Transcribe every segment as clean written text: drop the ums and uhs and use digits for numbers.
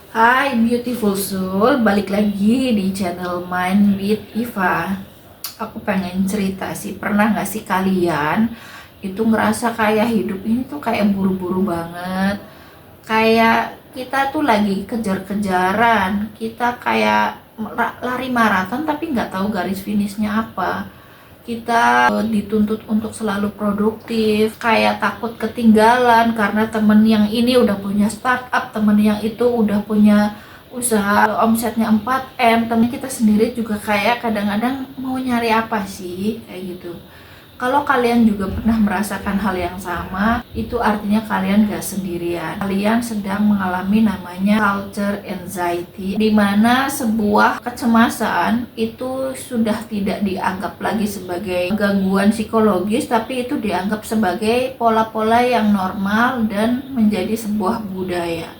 Hai beautiful soul, balik lagi di channel Mind with Iva. Aku pengen cerita sih, pernah gak sih kalian itu ngerasa kayak hidup ini tuh kayak buru-buru banget. Kayak kita tuh lagi kejar-kejaran, kita kayak lari maraton tapi nggak tahu garis finishnya apa. Kita dituntut untuk selalu produktif, kayak takut ketinggalan karena temen yang ini udah punya startup, temen yang itu udah punya usaha omsetnya 4M. Temen kita sendiri juga kayak kadang-kadang mau nyari apa sih kayak gitu. Kalau kalian juga pernah merasakan hal yang sama, itu artinya kalian gak sendirian. Kalian sedang mengalami namanya culture anxiety, di mana sebuah kecemasan itu sudah tidak dianggap lagi sebagai gangguan psikologis, tapi itu dianggap sebagai pola-pola yang normal dan menjadi sebuah budaya.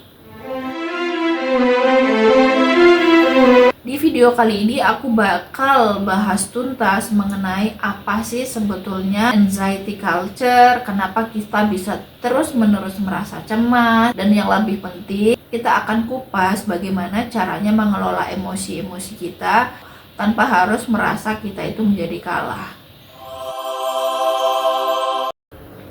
Di video kali ini aku bakal bahas tuntas mengenai apa sih sebetulnya anxiety culture, kenapa kita bisa terus-menerus merasa cemas, dan yang lebih penting kita akan kupas bagaimana caranya mengelola emosi-emosi kita tanpa harus merasa kita itu menjadi kalah.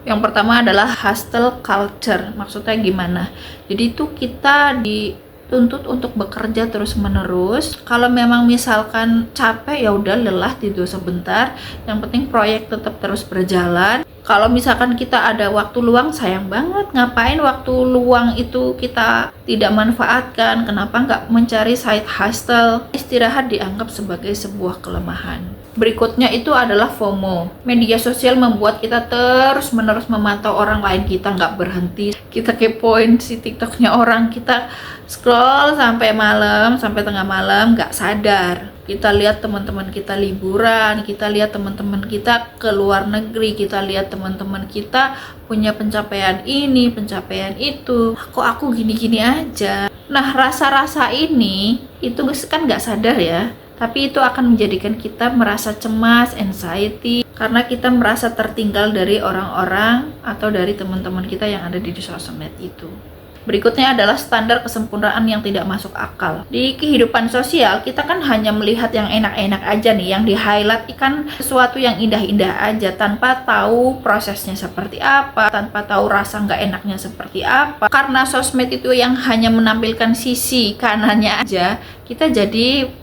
Yang pertama adalah hustle culture. Maksudnya gimana? Jadi itu kita dituntut untuk bekerja terus-menerus. Kalau memang misalkan capek, ya udah lelah, tidur sebentar. Yang penting proyek tetap terus berjalan. Kalau misalkan kita ada waktu luang, sayang banget. Ngapain waktu luang itu kita tidak manfaatkan? Kenapa nggak mencari side hustle? Istirahat dianggap sebagai sebuah kelemahan. Berikutnya itu adalah FOMO. Media sosial membuat kita terus-menerus memantau orang lain. Kita nggak berhenti. Kita kepoin si TikToknya orang. Kita scroll sampai malam, sampai tengah malam, nggak sadar. Kita lihat teman-teman kita liburan, kita lihat teman-teman kita ke luar negeri, kita lihat teman-teman kita punya pencapaian ini, pencapaian itu. Kok aku gini-gini aja? Nah, rasa-rasa ini itu kan nggak sadar ya, tapi itu akan menjadikan kita merasa cemas, anxiety, karena kita merasa tertinggal dari orang-orang atau dari teman-teman kita yang ada di sosmed itu. Berikutnya adalah standar kesempurnaan yang tidak masuk akal. Di kehidupan sosial, kita kan hanya melihat yang enak-enak aja nih, yang di-highlight kan sesuatu yang indah-indah aja, tanpa tahu prosesnya seperti apa, tanpa tahu rasa nggak enaknya seperti apa. Karena sosmed itu yang hanya menampilkan sisi kanannya aja, kita jadi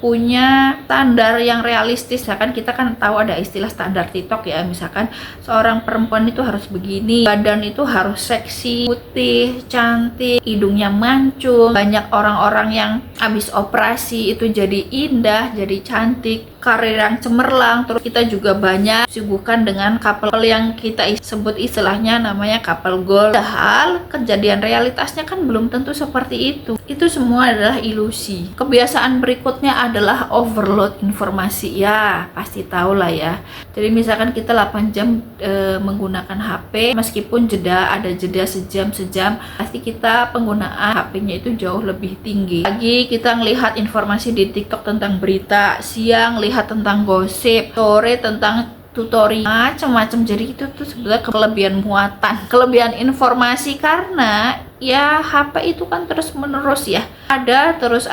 punya standar yang realistis. Misalkan kita kan tahu ada istilah standar TikTok ya, misalkan seorang perempuan itu harus begini, badan itu harus seksi, putih, cantik, hidungnya mancung. Banyak orang-orang yang habis operasi itu jadi indah, jadi cantik, karir yang cemerlang. Terus kita juga banyak disuguhkan dengan couple yang kita sebut istilahnya namanya couple goal. Padahal kejadian realitasnya kan belum tentu seperti itu. Itu semua adalah ilusi. Kebiasaan berikutnya adalah overload informasi. Ya, pasti tahu lah ya. Jadi misalkan kita 8 jam menggunakan HP, meskipun ada jeda sejam, pasti kita penggunaan HP-nya itu jauh lebih tinggi. Lagi kita ngelihat informasi di TikTok tentang berita, siang lihat tentang gosip, sore tentang tutorial, macam-macam. Jadi itu tuh sebenarnya kelebihan muatan, kelebihan informasi, karena ya HP itu kan terus menerus ya, ada terus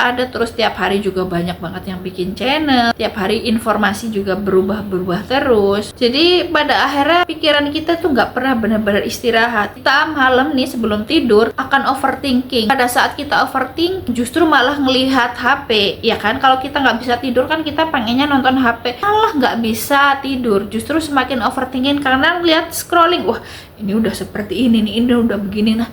tiap hari juga banyak banget yang bikin channel, tiap hari informasi juga berubah terus. Jadi pada akhirnya pikiran kita tuh nggak pernah benar-benar istirahat. Kita malam nih sebelum tidur akan overthinking. Pada saat kita overthinking justru malah ngelihat HP, ya kan? Kalau kita nggak bisa tidur kan kita pengennya nonton HP, malah nggak bisa tidur. Justru semakin overthinking karena lihat scrolling, wah ini udah seperti ini udah begini. Nah,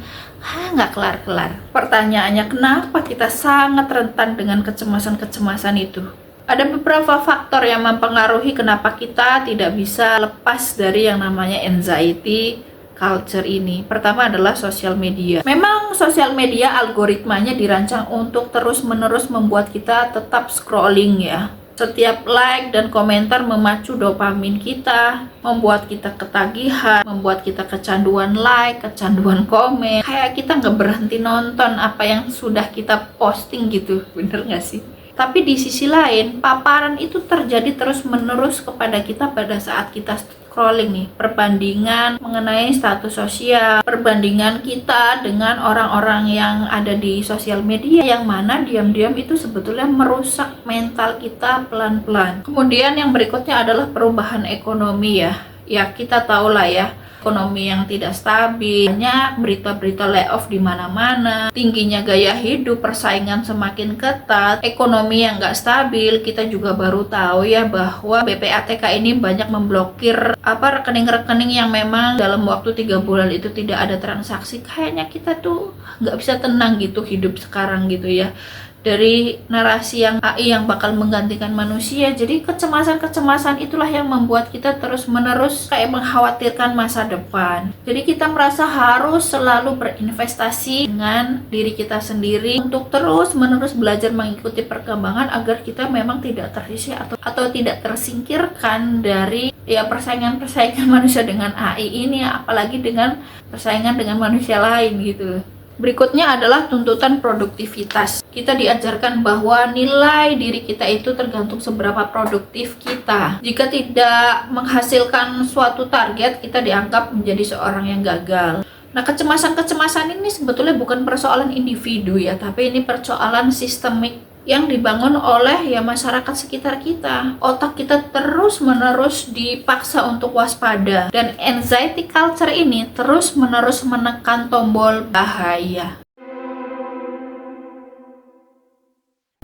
nggak kelar-kelar. Pertanyaannya, kenapa kita sangat rentan dengan kecemasan-kecemasan itu? Ada beberapa faktor yang mempengaruhi kenapa kita tidak bisa lepas dari yang namanya anxiety culture ini. Pertama adalah sosial media. Memang sosial media algoritmanya dirancang untuk terus-menerus membuat kita tetap scrolling ya. Setiap like dan komentar memacu dopamin kita, membuat kita ketagihan, membuat kita kecanduan like, kecanduan komen. Kayak kita nggak berhenti nonton apa yang sudah kita posting gitu, bener nggak sih? Tapi di sisi lain, paparan itu terjadi terus-menerus kepada kita pada saat kita scrolling nih, perbandingan mengenai status sosial, perbandingan kita dengan orang-orang yang ada di sosial media, yang mana diam-diam itu sebetulnya merusak mental kita pelan-pelan. Kemudian yang berikutnya adalah perubahan ekonomi ya. Ya, kita tahu lah ya, ekonomi yang tidak stabil, banyak berita-berita layoff di mana-mana, tingginya gaya hidup, persaingan semakin ketat, ekonomi yang nggak stabil. Kita juga baru tahu ya bahwa BPATK ini banyak memblokir rekening-rekening yang memang dalam waktu 3 bulan itu tidak ada transaksi. Kayaknya kita tuh nggak bisa tenang gitu hidup sekarang gitu ya, dari narasi yang AI yang bakal menggantikan manusia. Jadi kecemasan-kecemasan itulah yang membuat kita terus-menerus kayak mengkhawatirkan masa depan. Jadi kita merasa harus selalu berinvestasi dengan diri kita sendiri untuk terus-menerus belajar mengikuti perkembangan agar kita memang tidak tersisih atau tidak tersingkirkan dari ya persaingan-persaingan manusia dengan AI ini, apalagi dengan persaingan dengan manusia lain gitu. Berikutnya adalah tuntutan produktivitas. Kita diajarkan bahwa nilai diri kita itu tergantung seberapa produktif kita. Jika tidak menghasilkan suatu target, kita dianggap menjadi seorang yang gagal. Nah, kecemasan-kecemasan ini sebetulnya bukan persoalan individu ya, tapi ini persoalan sistemik yang dibangun oleh ya masyarakat sekitar kita. Otak kita terus-menerus dipaksa untuk waspada, dan anxiety culture ini terus-menerus menekan tombol bahaya.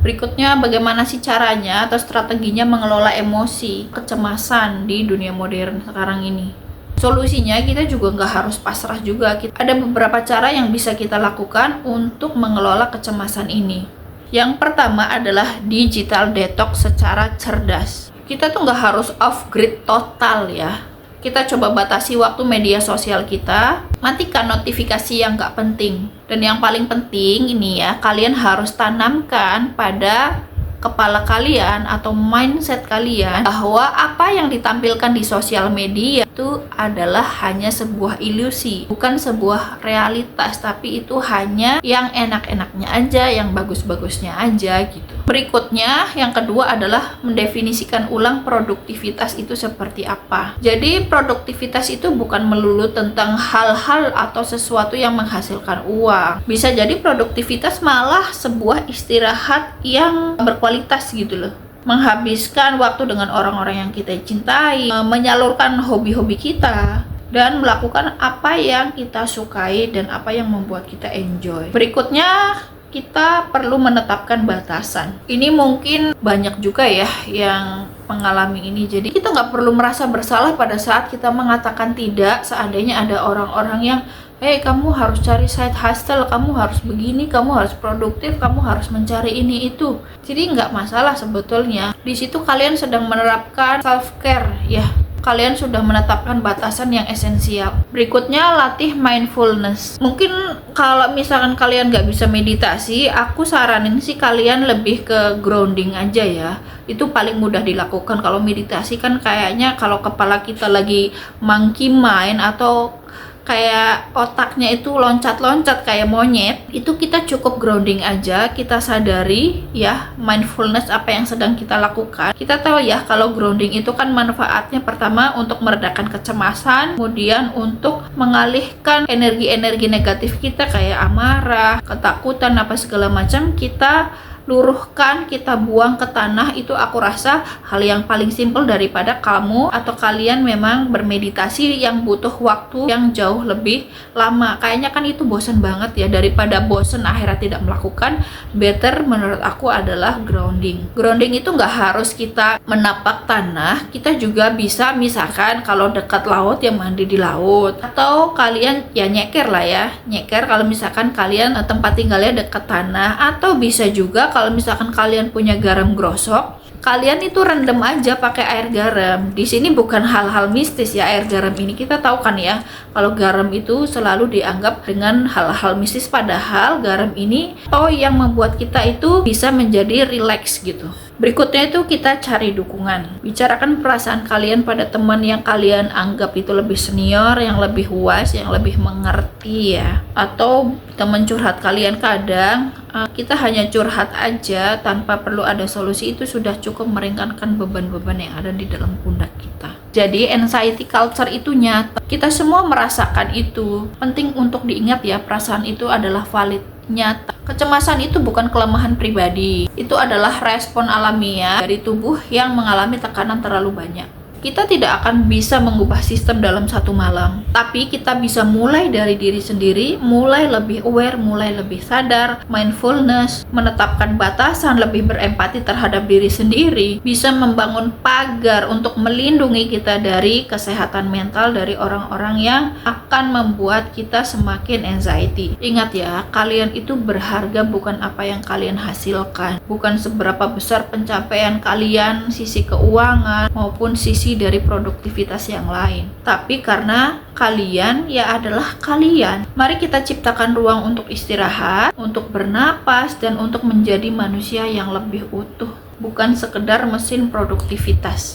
Berikutnya, bagaimana sih caranya atau strateginya mengelola emosi kecemasan di dunia modern sekarang ini? Solusinya kita juga nggak harus pasrah juga. Ada beberapa cara yang bisa kita lakukan untuk mengelola kecemasan ini. Yang pertama adalah digital detox secara cerdas. Kita tuh nggak harus off grid total ya. Kita coba batasi waktu media sosial kita, matikan notifikasi yang nggak penting. Dan yang paling penting ini ya, kalian harus tanamkan pada kepala kalian atau mindset kalian bahwa apa yang ditampilkan di sosial media itu adalah hanya sebuah ilusi, bukan sebuah realitas, tapi itu hanya yang enak-enaknya aja, yang bagus-bagusnya aja gitu. Berikutnya, yang kedua adalah mendefinisikan ulang produktivitas itu seperti apa. Jadi produktivitas itu bukan melulu tentang hal-hal atau sesuatu yang menghasilkan uang. Bisa jadi produktivitas malah sebuah istirahat yang berkualitas gitu loh. Menghabiskan waktu dengan orang-orang yang kita cintai, menyalurkan hobi-hobi kita, dan melakukan apa yang kita sukai dan apa yang membuat kita enjoy. Berikutnya, kita perlu menetapkan batasan. Ini mungkin banyak juga ya yang mengalami ini. Jadi kita nggak perlu merasa bersalah pada saat kita mengatakan tidak. Seandainya ada orang-orang yang kamu harus cari side hustle, kamu harus begini, kamu harus produktif, kamu harus mencari ini itu. Jadi nggak masalah sebetulnya. Di situ kalian sedang menerapkan self care ya. Kalian sudah menetapkan batasan yang esensial. Berikutnya, latih mindfulness. Mungkin kalau misalkan kalian nggak bisa meditasi, aku saranin sih kalian lebih ke grounding aja ya. Itu paling mudah dilakukan. Kalau meditasi kan kayaknya kalau kepala kita lagi monkey mind atau kayak otaknya itu loncat-loncat kayak monyet, itu kita cukup grounding aja, kita sadari ya mindfulness apa yang sedang kita lakukan. Kita tahu ya kalau grounding itu kan manfaatnya pertama untuk meredakan kecemasan, kemudian untuk mengalihkan energi-energi negatif kita kayak amarah, ketakutan, apa segala macam, kita luruhkan, kita buang ke tanah. Itu aku rasa hal yang paling simpel daripada kamu atau kalian memang bermeditasi yang butuh waktu yang jauh lebih lama. Kayaknya kan itu bosan banget ya. Daripada bosan akhirnya tidak melakukan, better menurut aku adalah grounding. Grounding itu nggak harus kita menapak tanah, kita juga bisa misalkan kalau dekat laut ya mandi di laut, atau kalian ya nyeker lah ya, nyeker kalau misalkan kalian tempat tinggalnya dekat tanah, atau bisa juga kalau misalkan kalian punya garam grosok, kalian itu rendam aja pakai air garam. Di sini bukan hal-hal mistis ya air garam ini. Kita tahu kan ya, kalau garam itu selalu dianggap dengan hal-hal mistis, padahal garam ini yang membuat kita itu bisa menjadi relax gitu. Berikutnya itu kita cari dukungan. Bicarakan perasaan kalian pada teman yang kalian anggap itu lebih senior, yang lebih wise, yang lebih mengerti ya. Atau teman curhat kalian kadang kita hanya curhat aja tanpa perlu ada solusi, itu sudah cukup meringankan beban-beban yang ada di dalam pundak kita. Jadi anxiety culture itu nyata, kita semua merasakan itu. Penting untuk diingat ya, perasaan itu adalah valid, nyata. Kecemasan itu bukan kelemahan pribadi, itu adalah respon alamiah dari tubuh yang mengalami tekanan terlalu banyak. Kita tidak akan bisa mengubah sistem dalam satu malam, tapi kita bisa mulai dari diri sendiri, mulai lebih aware, mulai lebih sadar, mindfulness, menetapkan batasan, lebih berempati terhadap diri sendiri, bisa membangun pagar untuk melindungi kita dari kesehatan mental dari orang-orang yang akan membuat kita semakin anxiety. Ingat ya, kalian itu berharga bukan apa yang kalian hasilkan, bukan seberapa besar pencapaian kalian, sisi keuangan maupun sisi dari produktivitas yang lain, tapi karena kalian ya adalah kalian. Mari kita ciptakan ruang untuk istirahat, untuk bernapas, dan untuk menjadi manusia yang lebih utuh, bukan sekedar mesin produktivitas.